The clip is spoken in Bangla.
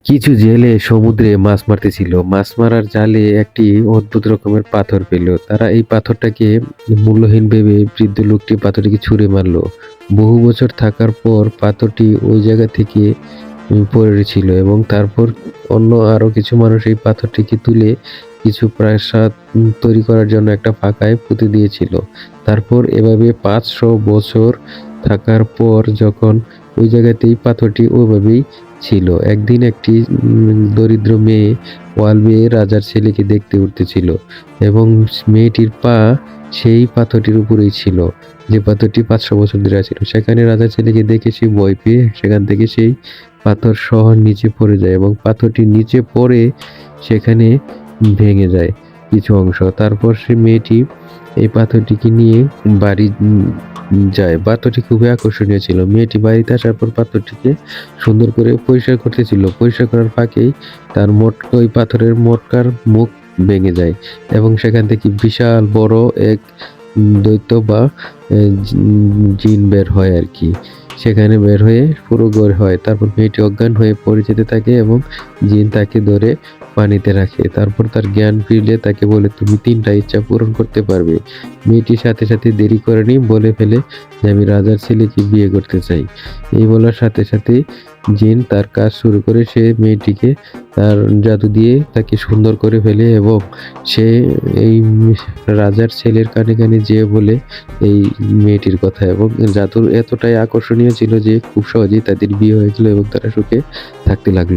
কিছু জেলে সমুদ্রে মাছ মারতেছিল। মাছ মারার জালে একটি অদ্ভুত রকমের পাথর পেল। তারা এই পাথরটাকে মূল্যহীন ভেবে বৃদ্ধ লোকটি পাথরটিকে ছুঁড়ে মারল। বহু বছর থাকার পর পাথরটি ওই জায়গা থেকে পড়ে ছিল এবং তারপর অন্য আরো কিছু মানুষ এই পাথরটিকে তুলে কিছু প্রাসাদ তৈরি করার জন্য একটা ফাঁকায় পুঁতে দিয়েছিল। তারপর এভাবে ৫০০ বছর থাকার পর যখন ওই জায়গাতেই পাথরটি ওইভাবেই ছিল। একদিন একটি দরিদ্র মেয়ে ওয়াল বেয়ে রাজার ছেলেকে দেখতে উঠতেছিল এবং মেয়েটির পা সেই পাথরটির উপরেই ছিল, যে পাথরটি ৫০০ বছর ধরে ছিল। সেখানে রাজার ছেলেকে দেখে সে ভয় পেয়ে সেখান থেকে সেই পাথর সহ নিচে পড়ে যায় এবং পাথরটি নিচে পড়ে সেখানে ভেঙে যায় কিছু অংশ। তারপর সে মেয়েটি এই পাথরটিকে নিয়ে বাড়ি যায়। পাথরটি খুবই আকর্ষণীয় ছিল। মেয়েটি বাড়িতে আসার পর পাথরটিকে সুন্দর করে পরিষ্কার করতেছিল। পরিষ্কার করার ফাঁকেই তার ওই পাথরের মটকার মুখ ভেঙে যায় এবং সেখান থেকে বিশাল বড় এক দৈত্য বা জিন বের হয় আর কি। সেখানে বের হয়ে পুরো গোর হয়। তারপর মেয়েটি অজ্ঞান হয়ে পড়ে যেতে থাকে এবং জিন তাকে ধরে পানিতে রাখে। তারপর তার জ্ঞান ফিরলে তাকে বলে, তুমি ৩টা ইচ্ছা পূরণ করতে পারবে। মেয়েটি সাথে সাথে দেরি করেনি, বলে ফেলে যে আমি রাজার ছেলেকে বিয়ে করতে চাই। এই বলার সাথে সাথে জিন তার কাজ শুরু করে। সে মেয়েটিকে তার জাদু দিয়ে তাকে সুন্দর করে ফেলে এবং সে এই রাজার ছেলের কানে কানে যেয়ে বলে এই মেয়েটির কথা এবং জাদুর এতটাই আকর্ষণীয় ছিল যে খুব সহজেই তাদের বিয়ে হয়ে গেল এবং তারা সুখে থাকতে লাগলো।